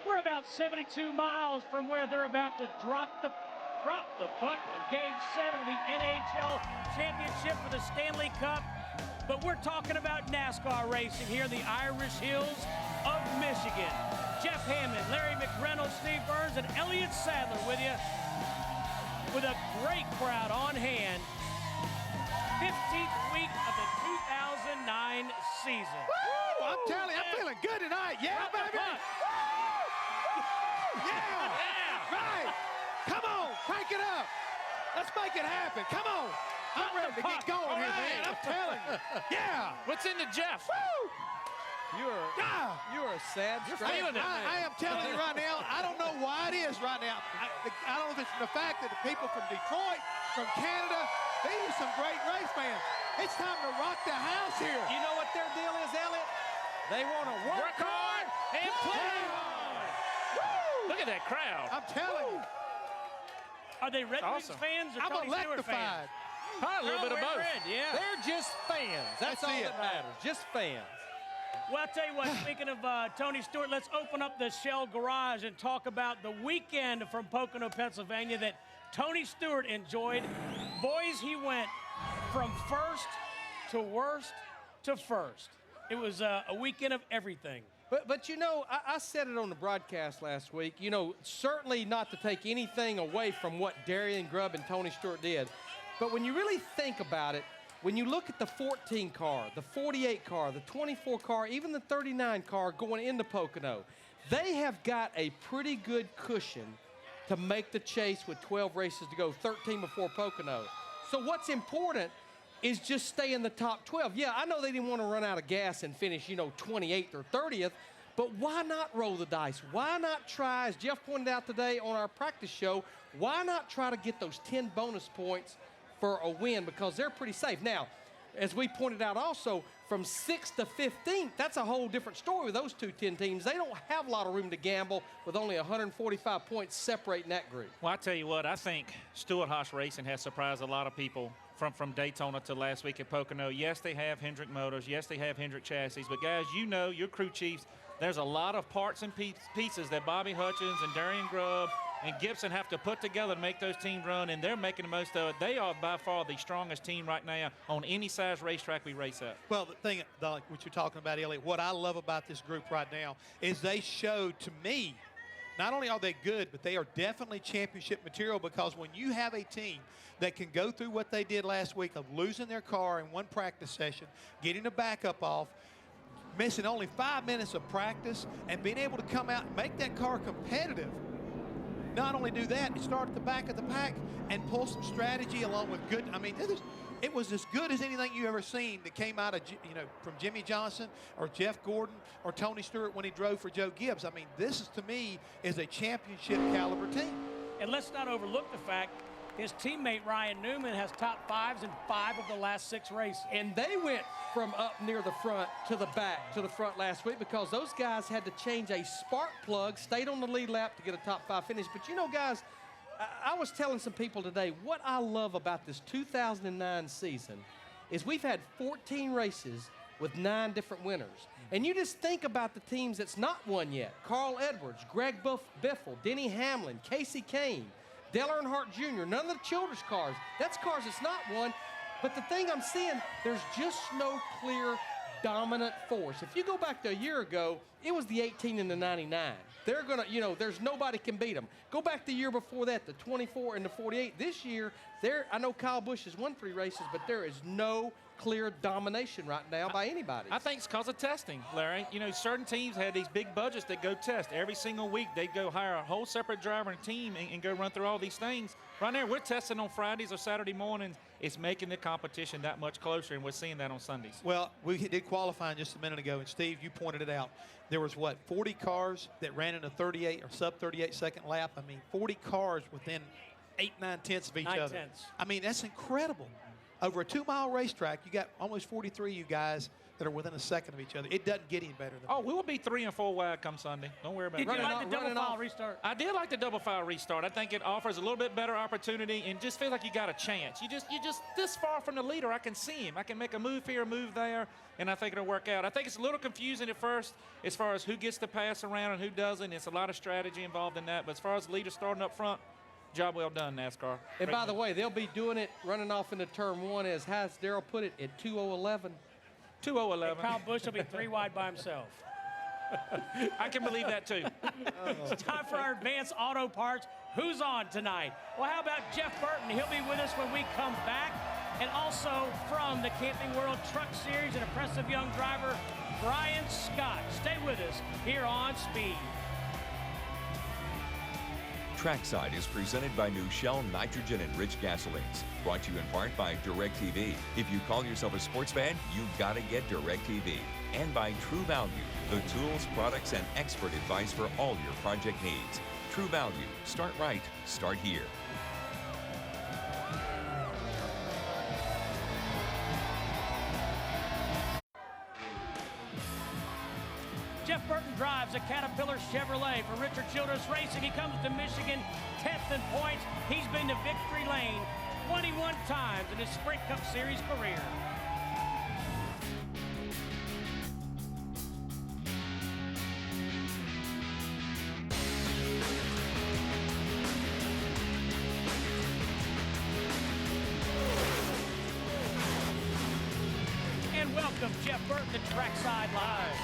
We're about 72 miles from where they're about to drop the puck in Game 7 of the NHL Championship for the Stanley Cup. But we're talking about NASCAR racing here in the Irish Hills of Michigan. Jeff Hammond, Larry McReynolds, Steve Burns, and Elliott Sadler with you with a great crowd on hand. 15th week of the 2009 season. Woo! I'm telling you, I'm feeling good tonight. Yeah, baby. Yeah! Right! Come on, crank it up. Let's make it happen. Come on. I'm ready to get going here, man. I'm telling you. Yeah! What's into Jeff? Woo! You're a sad stranger. I am telling you right now, I don't know why it is right now. I don't know if it's the fact that the people from Detroit, from Canada, these are some great race fans. It's time to rock the house here. You know what their deal is, Elliott? They want to work hard and play hard. Look at that crowd. I'm telling you. Are they Red Wings fans or I'm Tony Stewart electrified. fans? A little bit of both. Red, yeah. They're just fans. That's all that matters. Just fans. Well, I'll tell you what, speaking of Tony Stewart, let's open up the Shell Garage and talk about the weekend from Pocono, Pennsylvania that Tony Stewart enjoyed. Boys, he went from first to worst to first. It was a weekend of everything. But you know, I said it on the broadcast last week, you know, certainly not to take anything away from what Darian Grubb and Tony Stewart did. But when you really think about it, when you look at the 14 car, the 48 car, the 24 car, even the 39 car going into Pocono, they have got a pretty good cushion to make the chase with 12 races to go, 13 before Pocono. So what's important is just stay in the top 12. Yeah, I know they didn't want to run out of gas and finish, you know, 28th or 30th, but why not roll the dice? Why not try, as Jeff pointed out today on our practice show, why not try to get those 10 bonus points for a win, because they're pretty safe. Now, as we pointed out also, from 6th to 15th, that's a whole different story with those two 10 teams. They don't have a lot of room to gamble with only 145 points separating that group. Well, I tell you what, I think Stewart-Haas Racing has surprised a lot of people from Daytona to last week at Pocono. Yes, they have Hendrick Motors. Yes, they have Hendrick Chassis. But, guys, you know, your crew chiefs, there's a lot of parts and pieces that Bobby Hutchins and Darian Grubb and Gibson have to put together to make those teams run, and they're making the most of it. They are by far the strongest team right now on any size racetrack we race at. Well, the thing, what you're talking about, Elliott, what I love about this group right now is they showed to me, not only are they good, but they are definitely championship material, because when you have a team that can go through what they did last week of losing their car in one practice session, getting the backup off, missing only 5 minutes of practice, and being able to come out and make that car competitive. Not only do that, start at the back of the pack and pull some strategy along with good. I mean, it was as good as anything you ever seen that came out of, you know, from Jimmy Johnson or Jeff Gordon or Tony Stewart when he drove for Joe Gibbs. I mean, this is, to me, is a championship caliber team. And let's not overlook the fact his teammate Ryan Newman has top 5s in 5 of the last 6 races. And they went from up near the front to the back to the front last week because those guys had to change a spark plug, stayed on the lead lap to get a top 5 finish. But you know, guys, I was telling some people today, what I love about this 2009 season is we've had 14 races with 9 different winners. And you just think about the teams that's not won yet. Carl Edwards, Greg Biffle, Denny Hamlin, Casey Kane, Dale Earnhardt Jr., none of the Childress cars. That's cars that's not won. But the thing I'm seeing, there's just no clear dominant force. If you go back to a year ago, it was the 18 and the 99. They're going to, you know, there's nobody can beat them. Go back the year before that, the 24 and the 48. This year, I know Kyle Busch has won 3 races, but there is no clear domination right now by anybody. I think it's because of testing, Larry. You know, certain teams had these big budgets that go test. Every single week, they'd go hire a whole separate driver and team and go run through all these things. Right now, we're testing on Fridays or Saturday mornings. It's making the competition that much closer, and we're seeing that on Sundays. Well, we did qualifying just a minute ago, and Steve, you pointed it out. There was, what, 40 cars that ran in a 38 or sub-38 second lap. I mean, 40 cars within 8, 9 tenths of each other. 9 tenths. I mean, that's incredible. Over a 2-mile racetrack, you got almost 43 you guys that are within a second of each other. It doesn't get any better than Oh, we will be 3 and 4 wide come Sunday. Don't worry about Did it. you like the double file restart? I did like the double file restart. I think it offers a little bit better opportunity and just feels like you got a chance. You're just this far from the leader. I can see him. I can make a move here, a move there, and I think it'll work out. I think it's a little confusing at first as far as who gets to pass around and who doesn't. It's a lot of strategy involved in that. But as far as the leader starting up front, job well done, NASCAR. And by the way, they'll be doing it, running off into turn 1, as has Darrell put it, at 2:11. 2:11. Kyle Busch will be 3 wide by himself. I can believe that too. It's time for our advanced auto parts. Who's on tonight? Well, how about Jeff Burton? He'll be with us when we come back. And also from the Camping World Truck Series, an impressive young driver, Brian Scott. Stay with us here on Speed. Trackside is presented by new Shell nitrogen-enriched gasolines. Brought to you in part by DirecTV. If you call yourself a sports fan, you gotta get DirecTV. And by True Value, the tools, products, and expert advice for all your project needs. True Value. Start right. Start here. Jeff Burton drives a Caterpillar Chevrolet for Richard Childress Racing. He comes to Michigan 10th in points. He's been to victory lane 21 times in his Sprint Cup Series career. And welcome Jeff Burton to Trackside Live.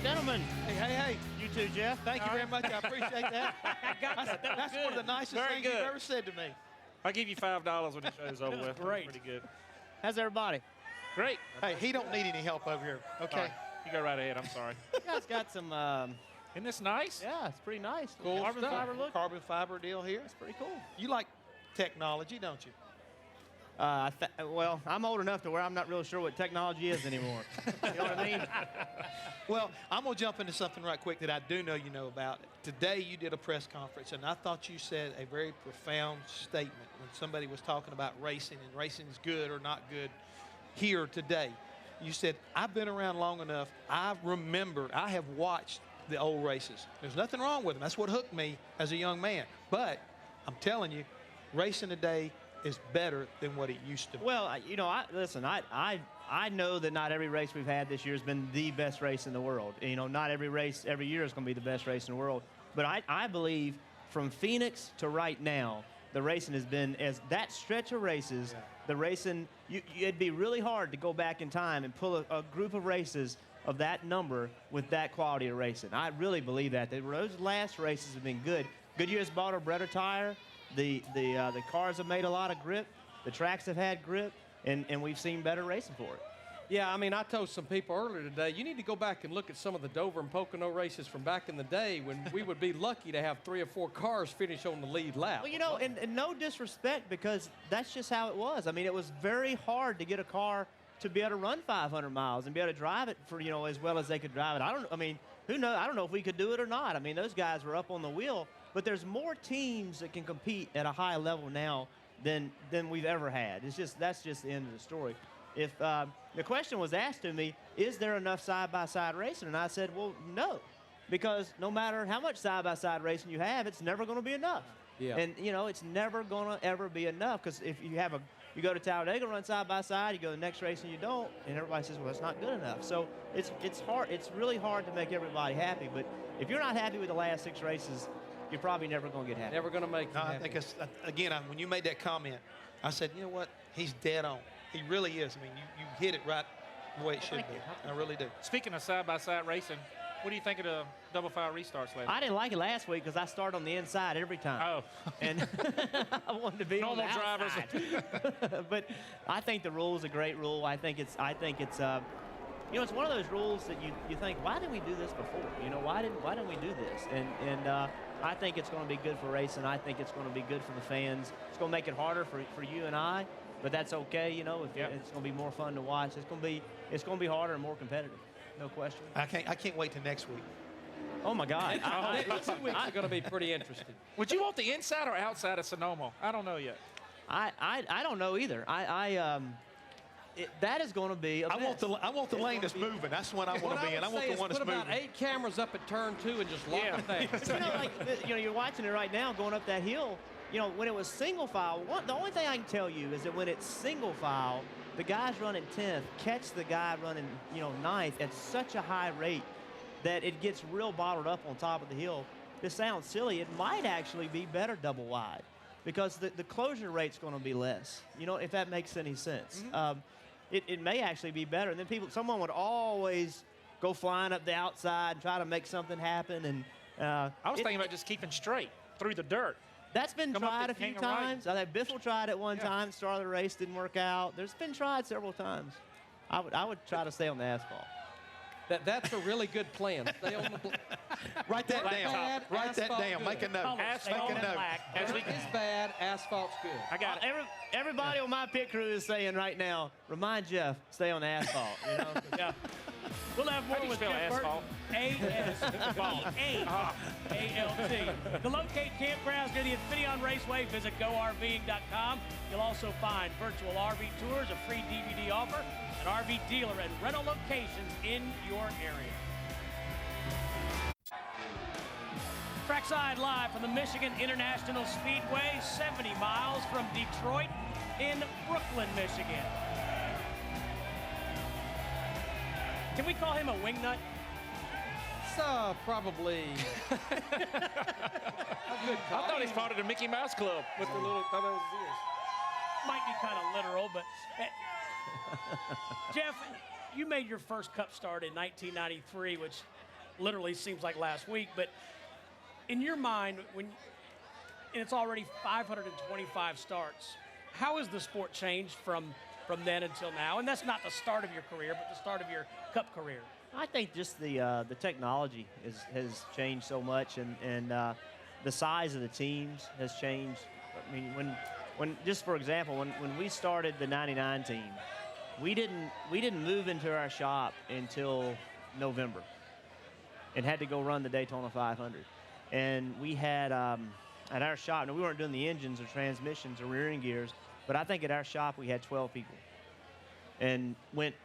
Gentlemen, Hey. you too, Jeff. Thank you very much. I appreciate that. That's one of the nicest Very things good. you've ever said to me. I'll give you $5 when the show's over with. great. Pretty good. How's everybody? Great. Hey, he don't need any help over here. All Okay. right. You go right ahead. I'm sorry. You guys got some, Isn't this nice? yeah, it's pretty nice. Cool Carbon stuff. fiber look. Carbon fiber deal here. It's pretty cool. You like technology, don't you? Well, I'm old enough to where I'm not real sure what technology is anymore. You know what I mean? Well, I'm going to jump into something right quick that I do know you know about. Today you did a press conference, and I thought you said a very profound statement when somebody was talking about racing and racing's good or not good here today. You said, I've been around long enough. I remember, I have watched the old races. There's nothing wrong with them. That's what hooked me as a young man. But I'm telling you, racing today is better than what it used to be. Well, listen, I know that not every race we've had this year has been the best race in the world. You know, not every race every year is going to be the best race in the world. But I believe from Phoenix to right now, the racing has been, as that stretch of races, the racing, it'd be really hard to go back in time and pull a group of races of that number with that quality of racing. I really believe that. Those last races have been good. Goodyear's bought a better tire. The cars have made a lot of grip. The tracks have had grip, and we've seen better racing for it. Yeah, I mean, I told some people earlier today, you need to go back and look at some of the Dover and Pocono races from back in the day when we would be lucky to have 3 or 4 cars finish on the lead lap. Well, you know, and no disrespect, because that's just how it was. I mean, it was very hard to get a car to be able to run 500 miles and be able to drive it for, as well as they could drive it. Who knows? I don't know if we could do it or not. I mean, those guys were up on the wheel, but there's more teams that can compete at a high level now than we've ever had. That's just the end of the story. If the question was asked to me, is there enough side-by-side racing? And I said, well, no, because no matter how much side-by-side racing you have, it's never going to be enough. Yeah. And, it's never going to ever be enough, because if you go to Talladega, run side-by-side, you go to the next race and you don't, and everybody says, well, it's not good enough. So it's hard. It's really hard to make everybody happy, but if you're not happy with the last 6 races, you're probably never going to get happy. Never going to make No, them I happy. think it's, again, when you made that comment, I said, you know what? He's dead on. He really is. I mean, you hit it right the way it should be. I really do. Speaking of side-by-side racing, what do you think of the double file restarts last I didn't like it last week because I start on the inside every time. Oh. And I wanted to be Normal on the drivers. outside. But I think the rule is a great rule. I think it's it's one of those rules that you think, why didn't we do this before? Why didn't we do this? And I think it's going to be good for racing. I think it's going to be good for the fans. It's going to make it harder for you and I, but that's okay. If it's going to be more fun to watch. It's going to be harder and more competitive. No question. I can't wait till next week. Oh my God. Next 2 weeks are going to be pretty interesting. Would you want the inside or outside of Sonoma? I don't know yet. I don't know either. That is going to be a I want the lane that's moving. That's the one I want to be in. I want the one that's moving. Put about 8 cameras up at turn 2 and just lock them down. You're watching it right now going up that hill. When it was single file, the only thing I can tell you is that when it's single file, the guys running 10th catch the guy running, 9th at such a high rate that it gets real bottled up on top of the hill. This sounds silly. It might actually be better double wide because the closure rate's going to be less, if that makes any sense. Mm-hmm. It may actually be better. And then someone would always go flying up the outside and try to make something happen. And I was thinking about just keeping straight through the dirt. That's been tried a few times. Right. I think Biffle tried it one time, started the race, didn't work out. There's been tried several times. I would try to stay on the asphalt. That's a really good plan. Stay on the Write that down. Write that down. Make a note. Asphalt Make a note. It's bad. Asphalt's good. I got it. Everybody on my pit crew is saying right now, remind Jeff, stay on the asphalt. Yeah. We'll have more with Jeff Burton. Asphalt. A-S-A-A-L-T. To locate campgrounds near the Infineon Raceway, visit GoRVing.com. You'll also find virtual RV tours, a free DVD offer, an RV dealer, and rental locations in your area. Trackside live from the Michigan International Speedway, 70 miles from Detroit in Brooklyn, Michigan. Can we call him a wingnut? So, probably. A good call. I thought he's part of the Mickey Mouse Club with the little top of his ears. Might be kind of literal, but Jeff, you made your first Cup start in 1993, which literally seems like last week. But in your mind, and it's already 525 starts, how has the sport changed from then until now? And that's not the start of your career, but the start of your Cup career. I think just the technology has changed so much, and the size of the teams has changed. I mean, when just for example, when we started the '99 team, we didn't move into our shop until November, and had to go run the Daytona 500. And we had at our shop, now we weren't doing the engines or transmissions or rear end gears, but I think at our shop we had 12 people, and went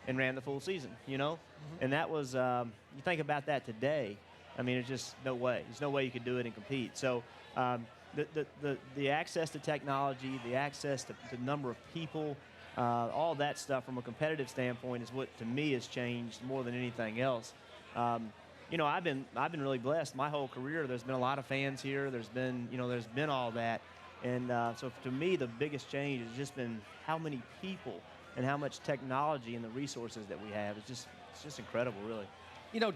and ran the full season, Mm-hmm. And that was, you think about that today, I mean, it's just no way. There's no way you could do it and compete. So the access to technology, the access to number of people, all that stuff from a competitive standpoint is what, to me, has changed more than anything else. I've been really blessed. My whole career, there's been a lot of fans here. There's been all that. And so to me, the biggest change has just been how many people and how much technology and the resources that we have. It's just incredible, really.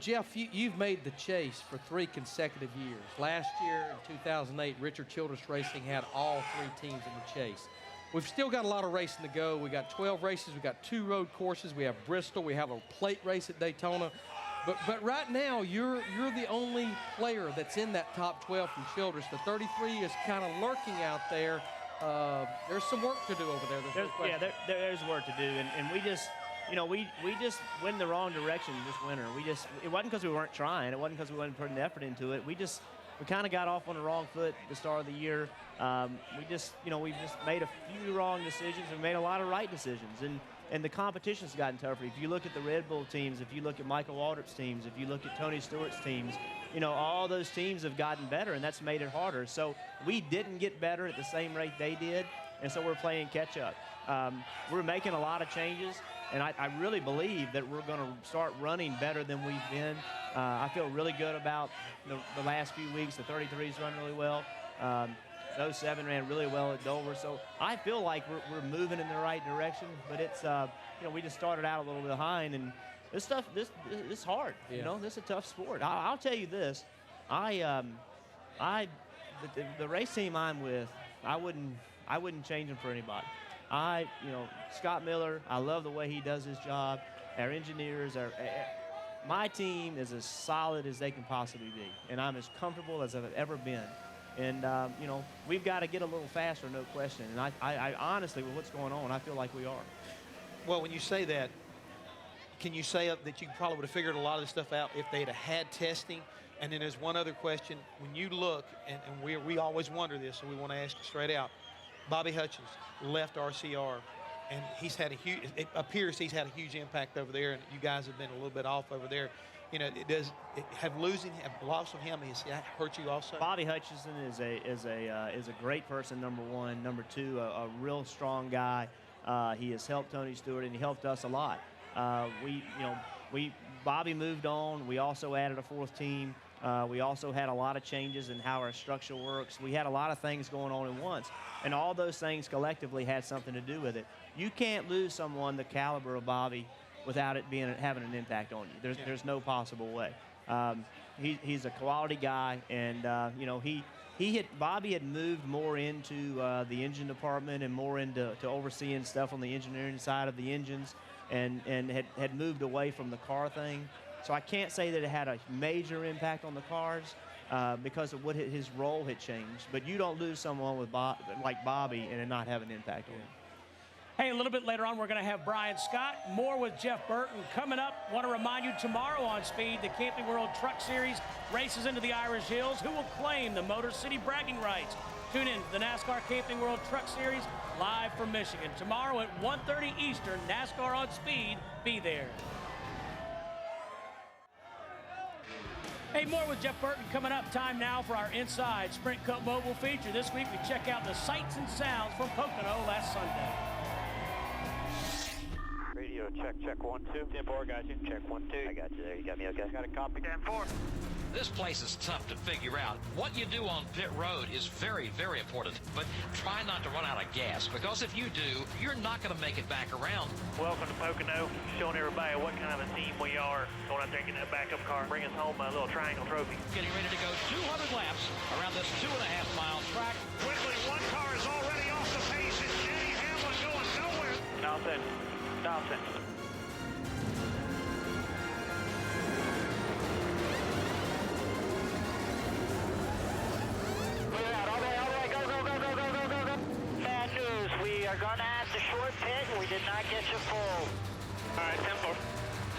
Jeff, you've made the chase for 3 consecutive years. Last year, in 2008, Richard Childress Racing had all 3 teams in the chase. We've still got a lot of racing to go. We got 12 races. We got 2 road courses. We have Bristol. We have a plate race at Daytona. But right now, you're the only player that's in that top 12 from Childress. The 33 is kind of lurking out there. There's some work to do over there. There's work to do, and we just, we just went in the wrong direction this winter. It wasn't because we weren't trying. It wasn't because we wasn't putting effort into it. We kind of got off on the wrong foot at the start of the year. We just made a few wrong decisions and made a lot of right decisions, and the competition's gotten tougher. If you look at the Red Bull teams, if you look at Michael Waltrip's teams, if you look at Tony Stewart's teams, all those teams have gotten better, and that's made it harder. So we didn't get better at the same rate they did, and so we're playing catch-up. We're making a lot of changes, and I really believe that we're going to start running better than we've been. I feel really good about the last few weeks. The 33s run really well. Those 7 ran really well at Dover. So I feel like we're moving in the right direction, but it's, we just started out a little behind, and this stuff, this is hard. Yeah. This is a tough sport. I'll tell you this, the race team I'm with, I wouldn't change them for anybody. Scott Miller, I love the way he does his job. Our engineers, my team is as solid as they can possibly be, and I'm as comfortable as I've ever been. And, we've got to get a little faster, no question. And I honestly, with what's going on, I feel like we are. Well, when you say that, can you say that you probably would have figured a lot of this stuff out if they'd have had testing? And then there's one other question. When you look, and we always wonder this, so we want to ask you straight out, Bobby Hutchins left RCR, and he's had a huge. It appears he's had a huge impact over there, and you guys have been a little bit off over there. You know, have loss of him, has that hurt you also? Bobby Hutchinson is a great person. Number one, number two, a real strong guy. He has helped Tony Stewart, and he helped us a lot. Bobby moved on. We also added a fourth team. We also had a lot of changes in how our structure works. We had a lot of things going on at once, and all those things collectively had something to do with it. You can't lose someone the caliber of Bobby without it having an impact on you. There's no possible way. He's a quality guy, and Bobby had moved more into the engine department and more into overseeing stuff on the engineering side of the engines, and had moved away from the car thing. So I can't say that it had a major impact on the cars because of what his role had changed. But you don't lose someone like Bobby and it not have an impact on him. Hey, a little bit later on, we're going to have Brian Scott. More with Jeff Burton coming up. Want to remind you, tomorrow on Speed, the Camping World Truck Series races into the Irish Hills. Who will claim the Motor City bragging rights? Tune in to the NASCAR Camping World Truck Series live from Michigan. Tomorrow at 1:30 Eastern, NASCAR on Speed. Be there. Hey, more with Jeff Burton coming up. Time now for our Inside Sprint Cup Mobile feature. This week, we check out the sights and sounds from Pocono last Sunday. Radio check 1 2. 10-4, got you. Check 1 2. I got you there. You got me okay? Got a copy. 10-4. This place is tough to figure out. What you do on pit road is very, very important, but try not to run out of gas, because if you do, you're not going to make it back around. Welcome to Pocono, showing everybody what kind of a team we are. Going out there and getting that backup car, bring us home a little triangle trophy. Getting ready to go 200 laps around this 2.5-mile track. Quickly, one car is already off the pace. It's Jenny Hamlin going nowhere. Dawson. Bad news, we are going to have to short pit, and we did not get you full. All right, 10-4.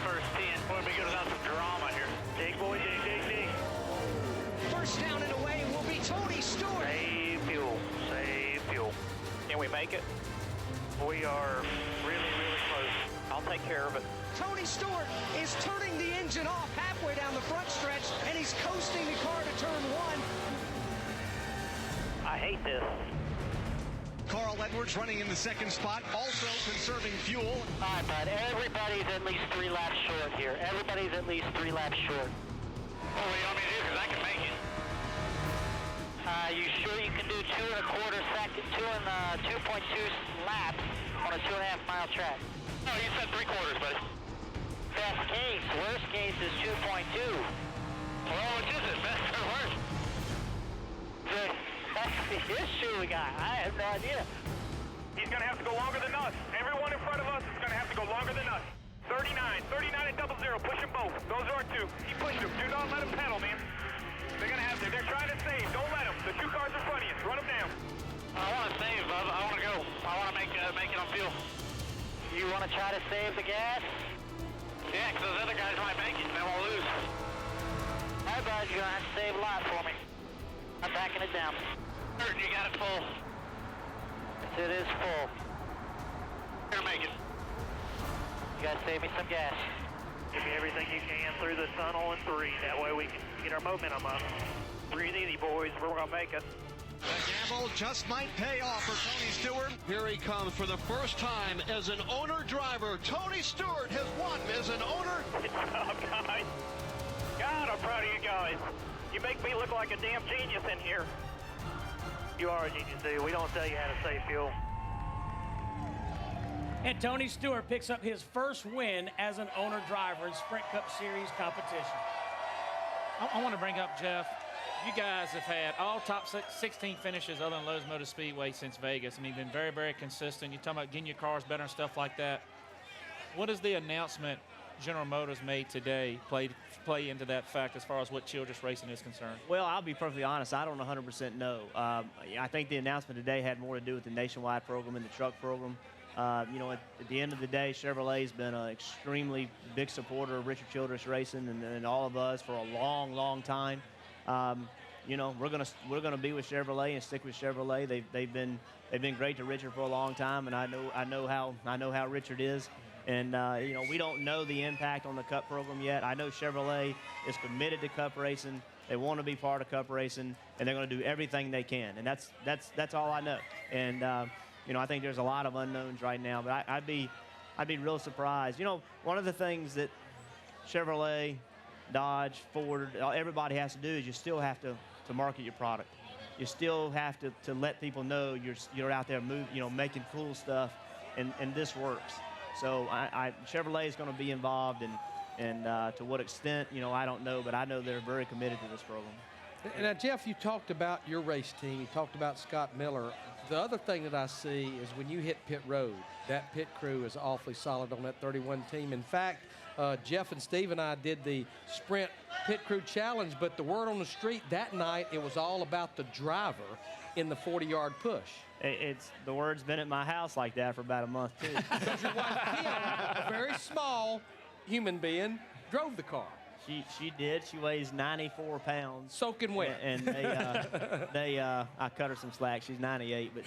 First 10. Boy, we got some drama here. Dig, boy, dig. First down and away will be Tony Stewart. Save fuel. Can we make it? We are really, really close. I'll take care of it. Tony Stewart is turning the engine off halfway down the front stretch, and he's coasting the car to turn 1. I hate this. Carl Edwards running in the second spot, also conserving fuel. All right, bud. Everybody's at least 3 laps short here. Everybody's at least 3 laps short. Oh, what do you want me to do? Because I can make it. You sure you can do 2 1/4 seconds, 2.2 laps on a 2.5-mile track? No, you said 3/4, buddy. Best case. Worst case is 2.2. Well, which is it? Best or worst? That's the issue we got. I have no idea. He's going to have to go longer than us. Everyone in front of us is going to have to go longer than us. 39 and 00. Push them both. Those are our 2. Keep pushing them. Do not let them pedal, man. They're going to have to. They're trying to save. Don't let them. The 2 cars in front of you. Run them down. I want to save, bub. I want to go. I want to make it on fuel. You want to try to save the gas? Yeah, because those other guys might make it, and then we'll lose. All right, bud. You're going to have to save a lot for me. I'm backing it down. Burton, you got it full. It is full. You're going to make it. You got to save me some gas. Give me everything you can through the tunnel in 3. That way we can get our momentum up. Breathe easy, boys. We're going to make it. The gamble just might pay off for Tony Stewart. Here he comes for the first time as an owner-driver. Tony Stewart has won as an owner. Good job, guys. God, I'm proud of you guys. You make me look like a damn genius in here. You are a genius, dude. We don't tell you how to save fuel. And Tony Stewart picks up his first win as an owner-driver in Sprint Cup Series competition. I want to bring up, Jeff, you guys have had all top 16 finishes other than Lowe's Motor Speedway since Vegas. I mean, been very, very consistent. You're talking about getting your cars better and stuff like that. What is the announcement General Motors made today play into that fact as far as what Childress Racing is concerned? Well, I'll be perfectly honest. I don't 100% know. I think the announcement today had more to do with the nationwide program and the truck program. At the end of the day, Chevrolet's been an extremely big supporter of Richard Childress Racing and all of us for a long, long time. you know, we're gonna be with Chevrolet and stick with Chevrolet. They've been great to Richard for a long time, and I know how Richard is. And you know, we don't know the impact on the Cup program yet. I know Chevrolet is committed to Cup racing. They want to be part of Cup racing, and they're going to do everything they can. And that's all I know. And you know, I think there's a lot of unknowns right now. But I'd be real surprised. You know, one of the things that Chevrolet, Dodge, Ford, everybody has to do is you still have to market your product. You still have to let people know you're out there making cool stuff, and this works. So Chevrolet is going to be involved, and to what extent, you know, I don't know, but I know they're very committed to this program. And now, Jeff, you talked about your race team. You talked about Scott Miller. The other thing that I see is when you hit pit road, that pit crew is awfully solid on that 31 team. In fact, Jeff and Steve and I did the Sprint Pit Crew Challenge, but the word on the street that night, it was all about the driver in the 40-yard push. It's the word's been at my house like that for about a month, too. Because your wife, Kim, a very small human being, drove the car. She did. She weighs 94 pounds. Soaking wet. And I cut her some slack. She's 98, but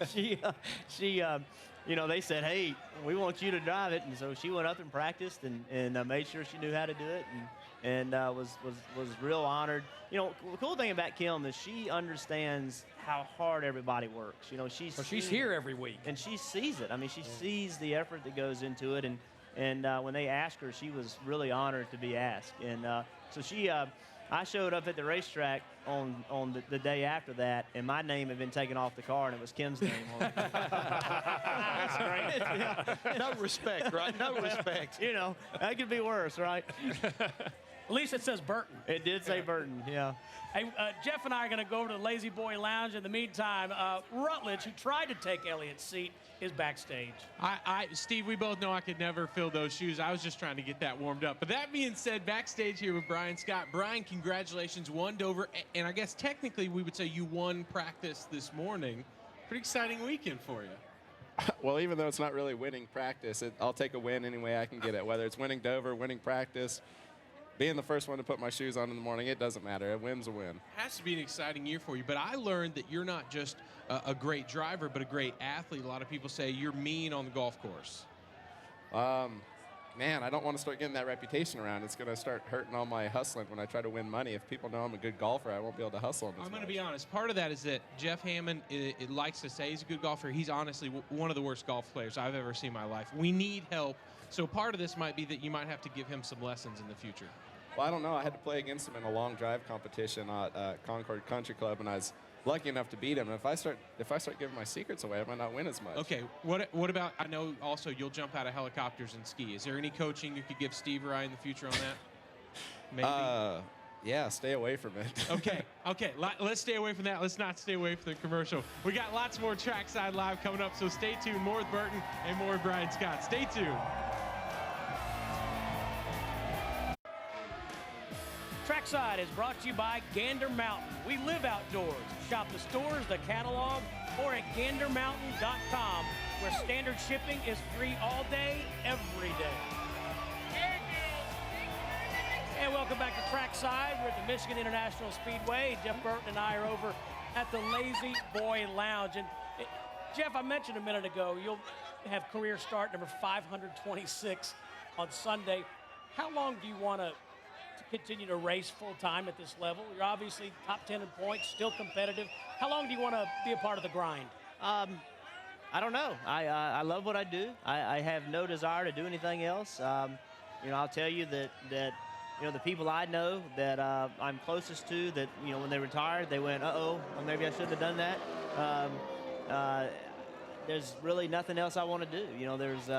she you know, they said, hey, we want you to drive it. And so she went up and practiced and made sure she knew how to do it and was real honored. You know, the cool thing about Kim is she understands how hard everybody works. You know, she's here every week. And she sees it. I mean, she sees the effort that goes into it. And when they asked her, she was really honored to be asked. And so I showed up at the racetrack on the day after that, and my name had been taken off the car, and it was Kim's name on it. That's great. Yeah. No respect, right? No respect. You know, that could be worse, right? At least it says Burton. It did say Burton, yeah. Hey, Jeff and I are going to go over to the Lazy Boy Lounge. In the meantime, Rutledge, who tried to take Elliott's seat, is backstage. Steve, we both know I could never fill those shoes. I was just trying to get that warmed up. But that being said, backstage here with Brian Scott. Brian, congratulations, won Dover. And I guess technically we would say you won practice this morning. Pretty exciting weekend for you. Well, even though it's not really winning practice, I'll take a win any way I can get it, whether it's winning Dover, winning practice. Being the first one to put my shoes on in the morning, it doesn't matter. A win's a win. Has to be an exciting year for you. But I learned that you're not just a great driver, but a great athlete. A lot of people say you're mean on the golf course. Man, I don't want to start getting that reputation around. It's going to start hurting all my hustling when I try to win money. If people know I'm a good golfer, I won't be able to hustle them as I'm going to much. be honest. Part of that is that Jeff Hammond it likes to say he's a good golfer. He's honestly one of the worst golf players I've ever seen in my life. We need help. So part of this might be that you might have to give him some lessons in the future. Well, I don't know. I had to play against him in a long drive competition at Concord Country Club, and I was lucky enough to beat him. And if I start giving my secrets away, I might not win as much. Okay. What about? I know also you'll jump out of helicopters and ski. Is there any coaching you could give Steve or I in the future on that? Maybe. Yeah, stay away from it. Okay. Let's stay away from that. Let's not stay away from the commercial. We got lots more Trackside Live coming up, so stay tuned. More with Burton and more with Brian Scott. Stay tuned. Trackside is brought to you by Gander Mountain. We live outdoors. Shop the stores, the catalog, or at gandermountain.com, where standard shipping is free all day, every day. And welcome back to Trackside. We're at the Michigan International Speedway. Jeff Burton and I are over at the Lazy Boy Lounge. And Jeff, I mentioned a minute ago, you'll have career start number 526 on Sunday. How long do you want to continue to race full-time at this level? You're obviously top 10 in points, still competitive. How long do you want to be a part of the grind? I don't know. I love what I do. I have no desire to do anything else. You know, I'll tell you that you know, the people I know that I'm closest to, that, you know, when they retired, they went, well, maybe I shouldn't have done that. There's really nothing else I want to do. You know, there's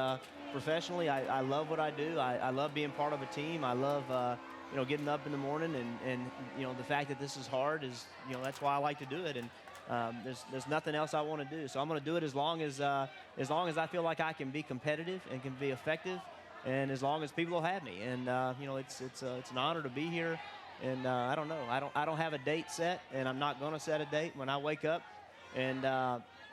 professionally, I love what I do. I love being part of a team. I love you know, getting up in the morning, and you know, the fact that this is hard is, you know, that's why I like to do it. And there's nothing else I want to do. So I'm going to do it as long as I feel like I can be competitive and can be effective, and as long as people will have me. And you know, it's an honor to be here. And I don't know. I don't have a date set, and I'm not going to set a date. When I wake up and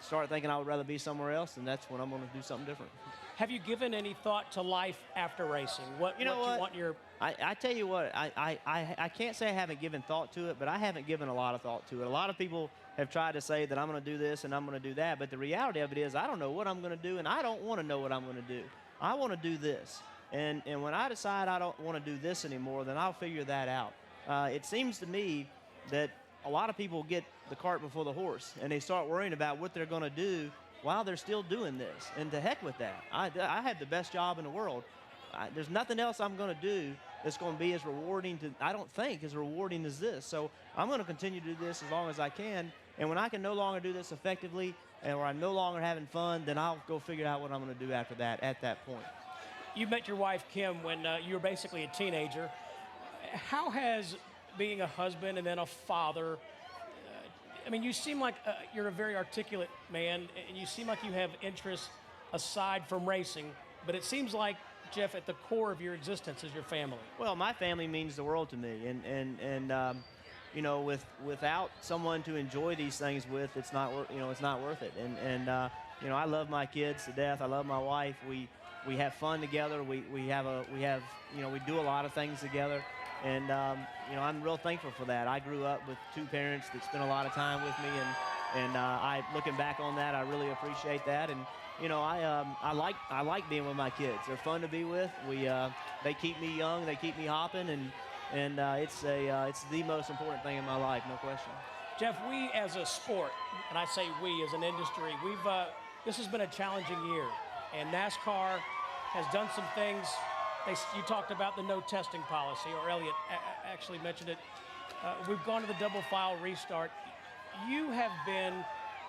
start thinking I would rather be somewhere else, and that's when I'm going to do something different. Have you given any thought to life after racing? What You know what what? you want your I tell you what, I can't say I haven't given thought to it, but I haven't given a lot of thought to it. A lot of people have tried to say that I'm going to do this and I'm going to do that, but the reality of it is I don't know what I'm going to do, and I don't want to know what I'm going to do. I want to do this. And when I decide I don't want to do this anymore, then I'll figure that out. It seems to me that a lot of people get the cart before the horse, and they start worrying about what they're going to do while they're still doing this. And to heck with that. I have the best job in the world. There's nothing else I'm going to do that's going to be as rewarding I don't think, as rewarding as this. So I'm going to continue to do this as long as I can. And when I can no longer do this effectively, or I'm no longer having fun, then I'll go figure out what I'm going to do after that, at that point. You met your wife, Kim, when you were basically a teenager. How has being a husband and then a father, I mean, you seem like you're a very articulate man, and you seem like you have interests aside from racing, but it seems like, Jeff, at the core of your existence is your family. Well, my family means the world to me, and you know, without someone to enjoy these things with, it's not worth it. And you know, I love my kids to death. I love my wife. We have fun together. We do a lot of things together, and you know, I'm real thankful for that. I grew up with two parents that spent a lot of time with me, and I looking back on that, I really appreciate that. And you know, I like being with my kids. They're fun to be with. They keep me young. They keep me hopping, and it's the most important thing in my life, no question. Jeff, we as a sport, and I say we as an industry, this has been a challenging year, and NASCAR has done some things. You talked about the no testing policy, or Elliott actually mentioned it. We've gone to the double file restart. You have been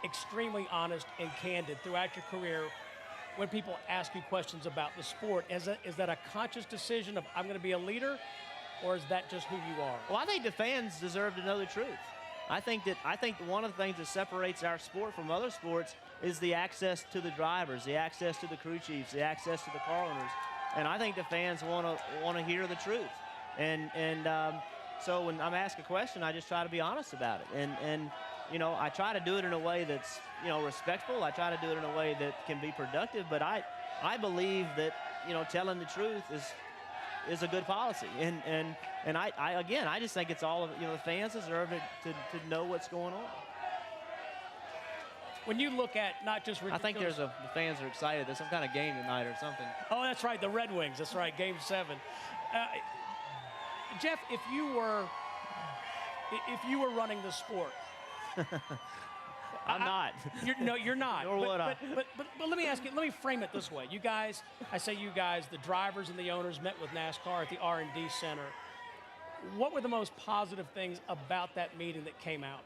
extremely honest and candid throughout your career when people ask you questions about the sport. Is that a conscious decision of I'm going to be a leader, or is that just who you are? Well, I think the fans deserve to know the truth. I think one of the things that separates our sport from other sports is the access to the drivers, the access to the crew chiefs, the access to the car owners, and I think the fans want to hear the truth. And so when I'm asked a question, I just try to be honest about it. And you know, I try to do it in a way that's, you know, respectful. I try to do it in a way that can be productive. But I believe that, you know, telling the truth is a good policy. And I just think it's all of, you know, the fans deserve to know what's going on. When you look at not just ridiculous, I think the fans are excited. There's some kind of game tonight or something. Oh, that's right, the Red Wings. That's right, Game 7. Jeff, if you were running the sport, I'm not. You're not. Nor would I. But let me ask you. Let me frame it this way. You guys, the drivers and the owners met with NASCAR at the R&D Center. What were the most positive things about that meeting that came out?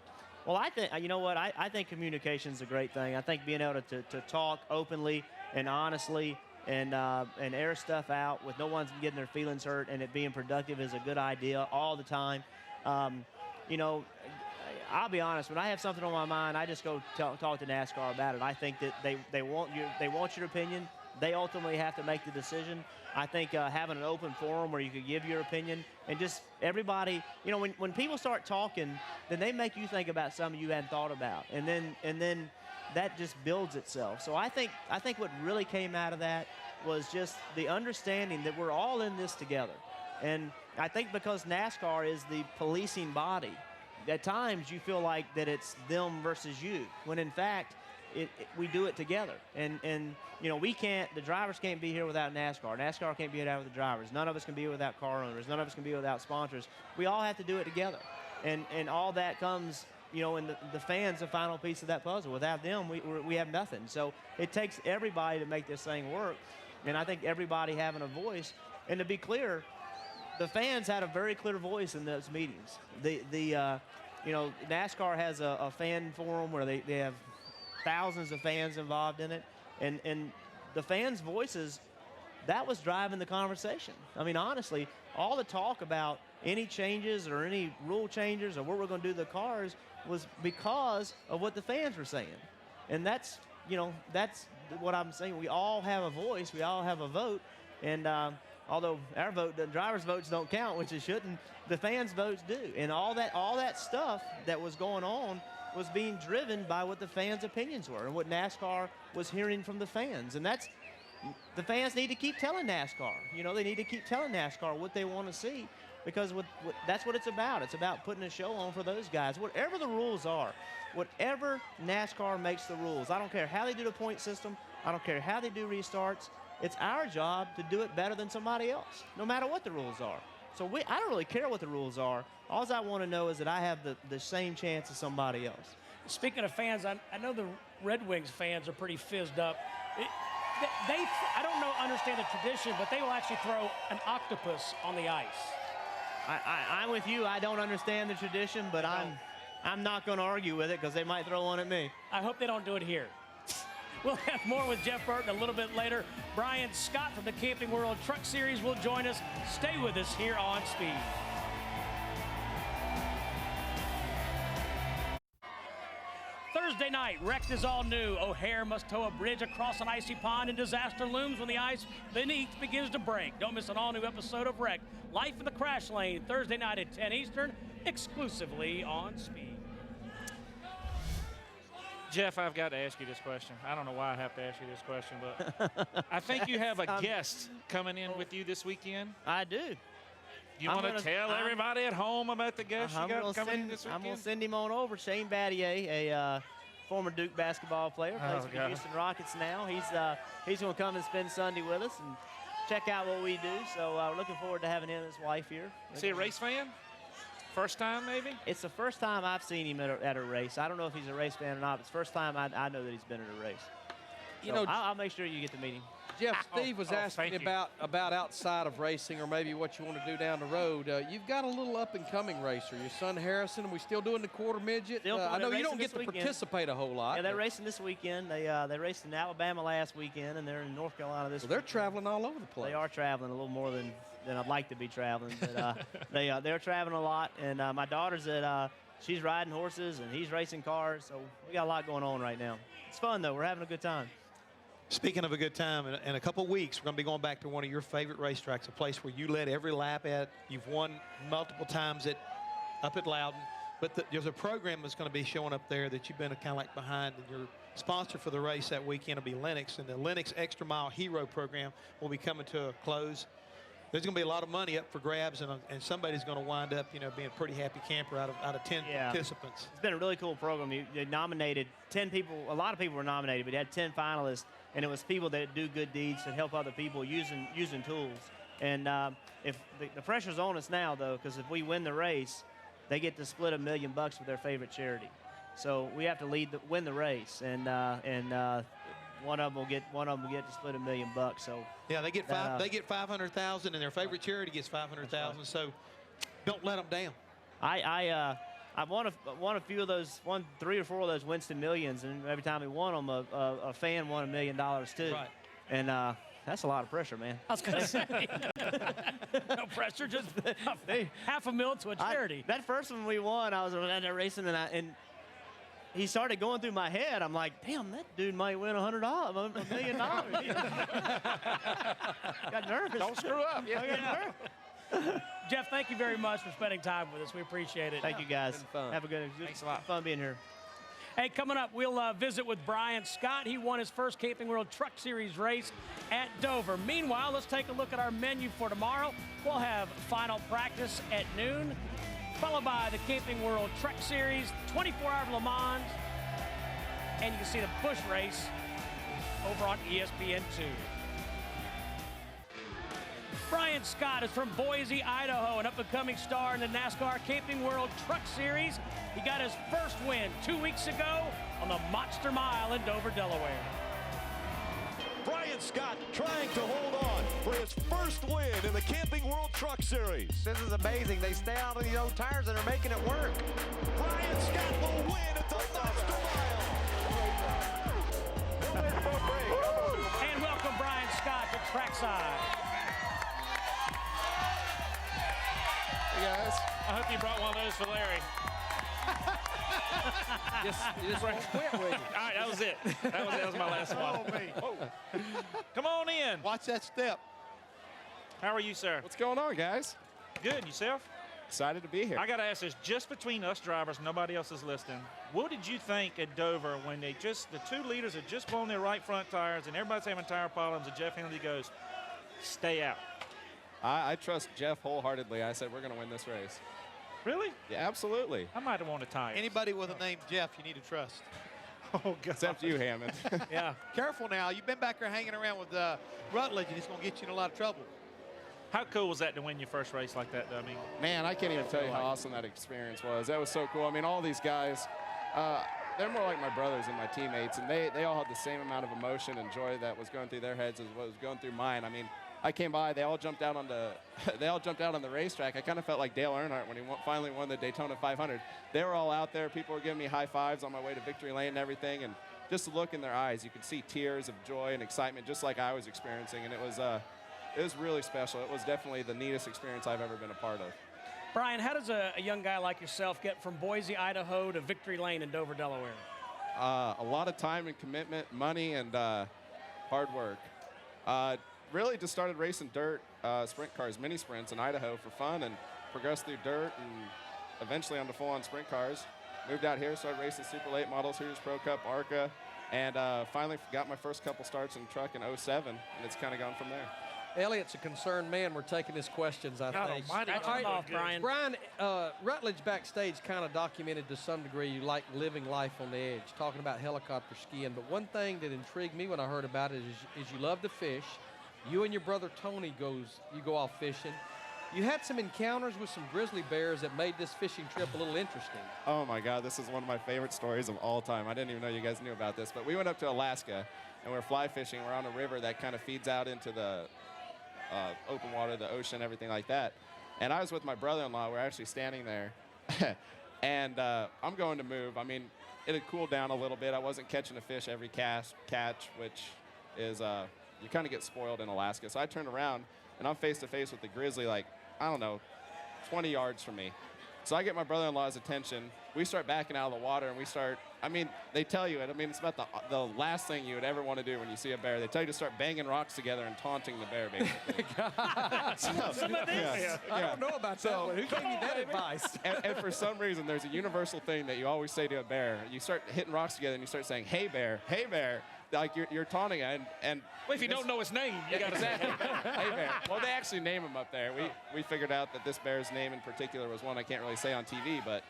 Well, I think, you know what, I think communication is a great thing. I think being able to talk openly and honestly and air stuff out with no one's getting their feelings hurt and it being productive is a good idea all the time. You know, I'll be honest, when I have something on my mind, I just go talk to NASCAR about it. I think that they want your opinion. They ultimately have to make the decision. I think having an open forum where you could give your opinion and just everybody, you know, when people start talking, then they make you think about something you hadn't thought about, and then that just builds itself. So I think what really came out of that was just the understanding that we're all in this together. And I think because NASCAR is the policing body, at times you feel like that it's them versus you, when in fact we do it together. And you know, the drivers can't be here without NASCAR. NASCAR can't be here without the drivers. None of us can be here without car owners. None of us can be without sponsors. We all have to do it together. And all that comes, you know, and the fans, the final piece of that puzzle. Without them, we have nothing. So it takes everybody to make this thing work. And I think everybody having a voice. And to be clear, the fans had a very clear voice in those meetings. You know, NASCAR has a fan forum where they have thousands of fans involved in it, and the fans' voices, that was driving the conversation. I mean, honestly, all the talk about any changes or any rule changes or what we're going to do to the cars was because of what the fans were saying. And that's, you know, that's what I'm saying. We all have a voice. We all have a vote. And although our vote, the drivers' votes don't count, which it shouldn't, the fans' votes do. And all that stuff that was going on was being driven by what the fans' opinions were and what NASCAR was hearing from the fans. And the fans need to keep telling NASCAR. You know, they need to keep telling NASCAR what they want to see, because that's what it's about. It's about putting a show on for those guys. Whatever the rules are, whatever NASCAR makes the rules, I don't care how they do the point system, I don't care how they do restarts, it's our job to do it better than somebody else, no matter what the rules are. So I don't really care what the rules are. All I want to know is that I have the same chance as somebody else. Speaking of fans, I know the Red Wings fans are pretty fizzed up. I don't understand the tradition, but they will actually throw an octopus on the ice. I'm with you. I don't understand the tradition, but I'm not going to argue with it because they might throw one at me. I hope they don't do it here. We'll have more with Jeff Burton a little bit later. Brian Scott from the Camping World Truck Series will join us. Stay with us here on Speed. Thursday night, wrecked is all new. O'Hare must tow a bridge across an icy pond, and disaster looms when the ice beneath begins to break. Don't miss an all-new episode of Wrecked. Life in the Crash Lane, Thursday night at 10 Eastern, exclusively on Speed. Jeff, I've got to ask you this question. I don't know why I have to ask you this question, but I think you have a guest coming in with you this weekend. I do. You want to tell everybody at home about the guest you got coming in this weekend? I'm going to send him on over. Shane Battier, a former Duke basketball player, plays for the Houston Rockets now. He's going to come and spend Sunday with us and check out what we do. So we're looking forward to having him and his wife here. Is he a race fan? First time, maybe? It's the first time I've seen him at a race. I don't know if he's a race fan or not, but it's the first time I know that he's been at a race. You know, I'll make sure you get to meet him. Jeff, Steve was asking about outside of racing, or maybe what you want to do down the road. You've got a little up-and-coming racer. Your son Harrison, are we still doing the quarter midget? I know you don't get to participate a whole lot. Yeah, they're racing this weekend. They raced in Alabama last weekend, and they're in North Carolina this weekend. They're traveling all over the place. They are traveling a little more than I'd like to be traveling, but they're traveling a lot. And my daughter's she's riding horses, and he's racing cars, so we got a lot going on right now. It's fun, though. We're having a good time. Speaking of a good time, in a couple of weeks, we're going to be going back to one of your favorite racetracks, a place where you led every lap at. You've won multiple times up at Loudon. But there's a program that's going to be showing up there that you've been kind of like behind. And your sponsor for the race that weekend will be Lennox, and the Lennox Extra Mile Hero program will be coming to a close. There's going to be a lot of money up for grabs, and somebody's going to wind up, being a pretty happy camper out of 10 participants. It's been a really cool program. You nominated 10 people. A lot of people were nominated, but you had 10 finalists, and it was people that do good deeds and help other people using tools. And if the pressure's on us now, though, because if we win the race, they get to split $1 million with their favorite charity. So we have to win the race, and one of them will get to split $1 million. So yeah, they get $500,000, and their favorite charity gets $500,000. Right. So don't let them down. I've won a few of those, 3 or 4 of those Winston Millions, and every time we won them, a fan won $1 million too. Right. And that's a lot of pressure, man. I was going to say, no pressure, just $500,000 to a charity. That first one we won, I was out there racing, and he started going through my head. I'm like, damn, that dude might win $100 million. Got nervous. Don't screw up. Yeah. Jeff, thank you very much for spending time with us. We appreciate it. Thank you, guys. Have a good. Thanks a lot. Fun being here. Hey, coming up, we'll visit with Brian Scott. He won his first Camping World Truck Series race at Dover. Meanwhile, let's take a look at our menu for tomorrow. We'll have final practice at noon, followed by the Camping World Truck Series, 24-hour Le Mans, and you can see the Busch race over on ESPN2. Brian Scott is from Boise, Idaho, an up-and-coming star in the NASCAR Camping World Truck Series. He got his first win 2 weeks ago on the Monster Mile in Dover, Delaware. Brian Scott trying to hold on for his first win in the Camping World Truck Series. This is amazing. They stay out of these old tires and are making it work. Brian Scott will win at the Monster Mile. And welcome Brian Scott to Trackside. Hey guys. I hope you brought one of those for Larry. just quit with you. All right, that was it. That was my last one. Oh. Come on in. Watch that step. How are you, sir? What's going on, guys? Good. Yourself? Excited to be here. I got to ask this, just between us drivers, nobody else is listening. What did you think at Dover when the 2 leaders had just blown their right front tires and everybody's having tire problems and Jeff Hennedy goes, stay out? I trust Jeff wholeheartedly. I said, we're going to win this race. Really? Yeah, absolutely. I might have won a tire. Anybody with a name Jeff, you need to trust. Oh, God. Except you, Hammond. Yeah. Careful now. You've been back there hanging around with Rutledge, and he's going to get you in a lot of trouble. How cool was that to win your first race like that, though? I mean, man, I can't even tell you how awesome that experience was. That was so cool. I mean, all these guys, they're more like my brothers and my teammates, and they all had the same amount of emotion and joy that was going through their heads as what was going through mine. I mean, I came by, they all jumped out on the racetrack. I kind of felt like Dale Earnhardt when he finally won the Daytona 500. They were all out there. People were giving me high fives on my way to victory lane and everything, and just the look in their eyes, you could see tears of joy and excitement, just like I was experiencing, and it was really special. It was definitely the neatest experience I've ever been a part of. Brian, how does a young guy like yourself get from Boise, Idaho to Victory Lane in Dover, Delaware? A lot of time and commitment, money, and hard work. Really just started racing dirt sprint cars, mini sprints in Idaho for fun, and progressed through dirt and eventually onto full-on sprint cars. Moved out here, started racing Super Late Model Series, Pro Cup, ARCA, and finally got my first couple starts in truck in 07, and it's kind of gone from there. Elliot's a concerned man. We're taking his questions, I think. Brian. Brian, Rutledge backstage kind of documented to some degree you like living life on the edge, talking about helicopter skiing. But one thing that intrigued me when I heard about it is you love to fish. You and your brother Tony go off fishing. You had some encounters with some grizzly bears that made this fishing trip a little interesting. Oh my God, this is one of my favorite stories of all time. I didn't even know you guys knew about this, but we went up to Alaska and we're fly fishing. We're on a river that kind of feeds out into the open water, the ocean, everything like that. And I was with my brother-in-law. We're actually standing there, and I'm going to move. I mean, it had cooled down a little bit. I wasn't catching a fish every catch, which is you kind of get spoiled in Alaska. So I turned around, and I'm face-to-face with the grizzly, like, I don't know, 20 yards from me. So I get my brother-in-law's attention. We start backing out of the water, and we start, I mean, they tell you it. I mean, it's about the last thing you would ever want to do when you see a bear. They tell you to start banging rocks together and taunting the bear, basically. I don't know about that one. Who gave you that advice? And for some reason, there's a universal thing that you always say to a bear. You start hitting rocks together, and you start saying, hey, bear, hey, bear. Like you're taunting it, and well, if you don't know his name, you got to say, hey, bear. Well, they actually name him up there. We figured out that this bear's name in particular was one I can't really say on TV, but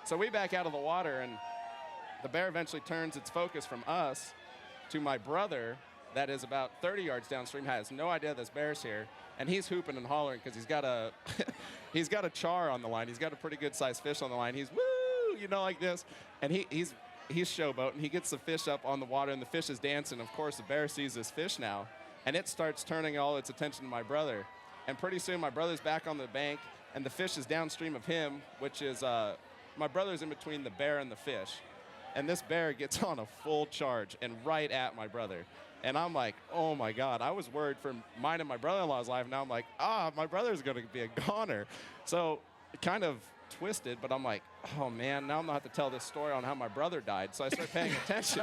so we back out of the water, and the bear eventually turns its focus from us to my brother that is about 30 yards downstream, has no idea this bear's here, and he's hooping and hollering because he's got a char on the line. He's got a pretty good sized fish on the line. He's woo, you know, like this, and he's showboating. He gets the fish up on the water, and the fish is dancing. Of course, the bear sees this fish now, and it starts turning all its attention to my brother. And pretty soon, my brother's back on the bank, and the fish is downstream of him, which is my brother's in between the bear and the fish. And this bear gets on a full charge and right at my brother. And I'm like, oh, my God. I was worried for mine and my brother-in-law's life. Now I'm like, my brother's going to be a goner. So it kind of twisted, but I'm like, oh man, now I'm gonna have to tell this story on how my brother died. So I start paying attention.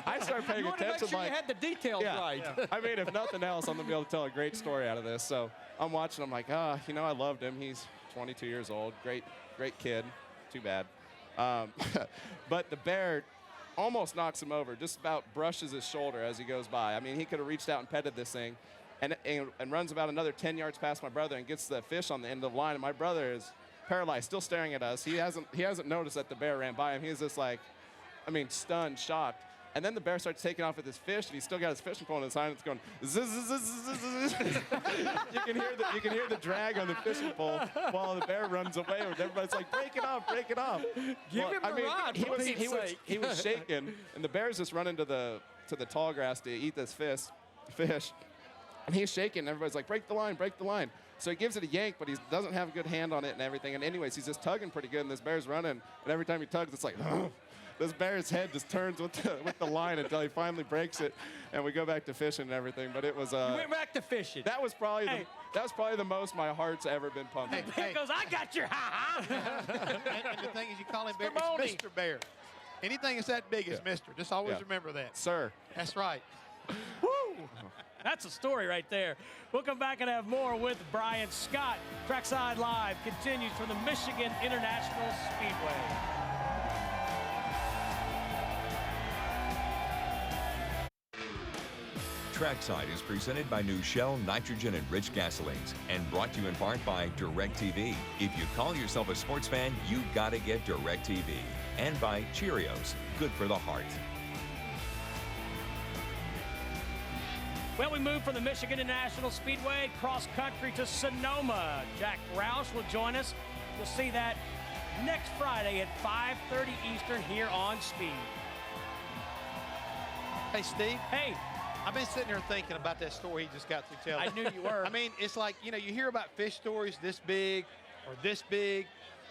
I start paying attention. Make sure like, you had the details right. Yeah. I mean, if nothing else, I'm gonna be able to tell a great story out of this. So I'm watching. I'm like, you know, I loved him. He's 22 years old. Great kid. Too bad. But the bear almost knocks him over. Just about brushes his shoulder as he goes by. I mean, he could have reached out and petted this thing. And runs about another 10 yards past my brother and gets the fish on the end of the line. And my brother is paralyzed, still staring at us. He hasn't noticed that the bear ran by him. He's just like, I mean, stunned, shocked. And then the bear starts taking off with his fish, and he's still got his fishing pole in his hand. It's going zzz, zzz, zzz, zzz. You can hear the drag on the fishing pole while the bear runs away. And everybody's like, break it off, break it off. Give him the rod. He was shaking, and the bear's just running to the tall grass to eat this fish. And he's shaking, and everybody's like, break the line, break the line. So he gives it a yank, but he doesn't have a good hand on it and everything. And anyways, he's just tugging pretty good, and this bear's running. And every time he tugs, it's like, this bear's head just turns with the line until he finally breaks it. And we go back to fishing and everything. But it was you went back to fishing. That was probably the most my heart's ever been pumping. He goes, I got your and the thing is, you call him Bear, it's Mr. Bear. Anything that's that big is Mr. Just always remember that. Sir. That's right. Woo! That's a story right there. We'll come back and have more with Brian Scott. Trackside Live continues from the Michigan International Speedway. Trackside is presented by new Shell nitrogen enriched gasolines and brought to you in part by DirecTV. If you call yourself a sports fan, you gotta get DirecTV. And by Cheerios, good for the heart. Well, we move from the Michigan International Speedway cross country to Sonoma. Jack Roush will join us. You'll see that next Friday at 5:30 Eastern here on Speed. Hey, Steve. Hey. I've been sitting here thinking about that story he just got through telling. I knew you were. I mean, it's like, you know, you hear about fish stories this big or this big,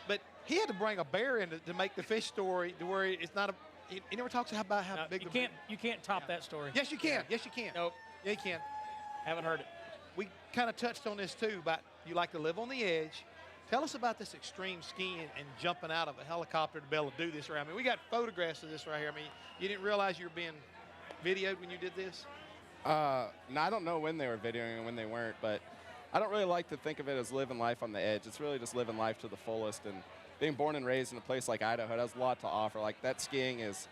but he had to bring a bear in to make the fish story to where it's not a. He never talks about how big. You can't top that story. Yes, you can. Yes, you can. Nope. Yeah, you can. Haven't heard it. We kind of touched on this too, about you like to live on the edge. Tell us about this extreme skiing and jumping out of a helicopter to be able to do this. I mean, we got photographs of this right here. I mean, you didn't realize you were being videoed when you did this? No, I don't know when they were videoing and when they weren't, but I don't really like to think of it as living life on the edge. It's really just living life to the fullest. And being born and raised in a place like Idaho, it has a lot to offer. Like, that skiing is,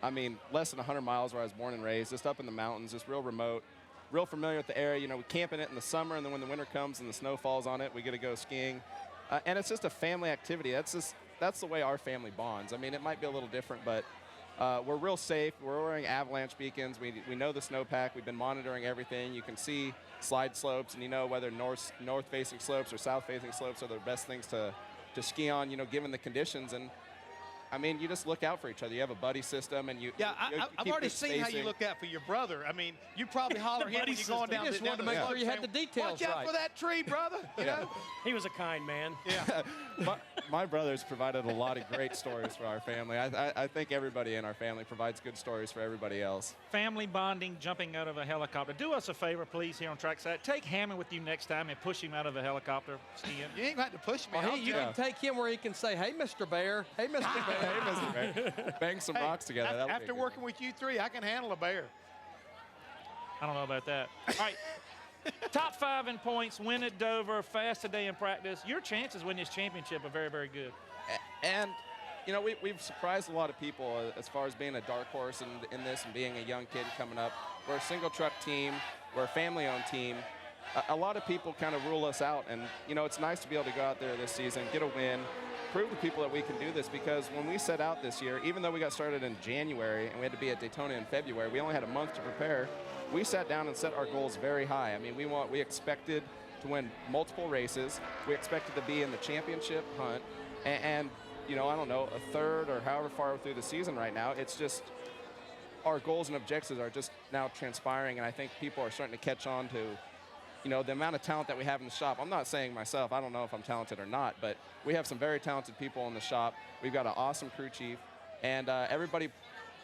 I mean, less than 100 miles where I was born and raised, just up in the mountains, just real remote, real familiar with the area. You know, we camp in it in the summer, and then when the winter comes and the snow falls on it, we get to go skiing. And it's just a family activity. That's the way our family bonds. I mean, it might be a little different, but we're real safe. We're wearing avalanche beacons. We know the snowpack. We've been monitoring everything. You can see slide slopes, and you know whether north-facing slopes or south-facing slopes are the best things to ski on, you know, given the conditions. And I mean, you just look out for each other. You have a buddy system, and you I've keep already good seen how you spacing. look out for your brother. I mean, you probably holler him when you're going down. You just wanted to make sure you had the details Watch out right. for that tree, brother. You know? He was a kind man. Yeah. My brother's provided a lot of great stories for our family. I think everybody in our family provides good stories for everybody else. Family bonding, jumping out of a helicopter. Do us a favor, please, here on Trackside. Take Hammond with you next time and push him out of a helicopter skiing. You ain't got to push me. Well, you can take him where he can say, "Hey, Mr. Bear. Hey, Mr. Bear. Hey, Mr. Bear. Bang some rocks together. That'll be After good. working with you three, I can handle a bear. I don't know about that. All right. Top 5 in points, win at Dover, fast today in practice. Your chances winning this championship are very, very good. And, you know, we've surprised a lot of people as far as being a dark horse in this and being a young kid coming up. We're a single truck team. We're a family-owned team. A lot of people kind of rule us out. And, you know, it's nice to be able to go out there this season, get a win, prove to people that we can do this, because when we set out this year, even though we got started in January and we had to be at Daytona in February, we only had a month to prepare. We sat down and set our goals very high. I mean, we expected to win multiple races. We expected to be in the championship hunt. And you know, I don't know, a third or however far through the season right now, it's just our goals and objectives are just now transpiring, and I think people are starting to catch on to, you know, the amount of talent that we have in the shop. I'm not saying myself, I don't know if I'm talented or not, but we have some very talented people in the shop. We've got an awesome crew chief, and everybody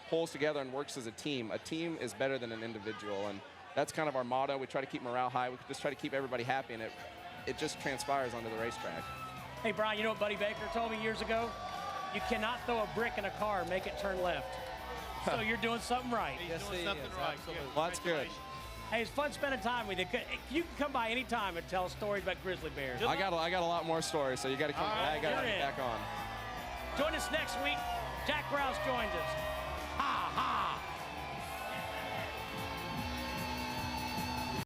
pulls together and works as a team. A team is better than an individual, and that's kind of our motto. We try to keep morale high. We just try to keep everybody happy, and it just transpires onto the racetrack. Hey, Brian, you know what Buddy Baker told me years ago? You cannot throw a brick in a car and make it turn left. So you're doing something right. He's doing something right. Absolutely. Well, that's good. Hey, it's fun spending time with you. You can come by any time and tell stories about grizzly bears. I got a lot more stories, so you got to come back. I got to get back on. Join us next week. Jack Roush joins us.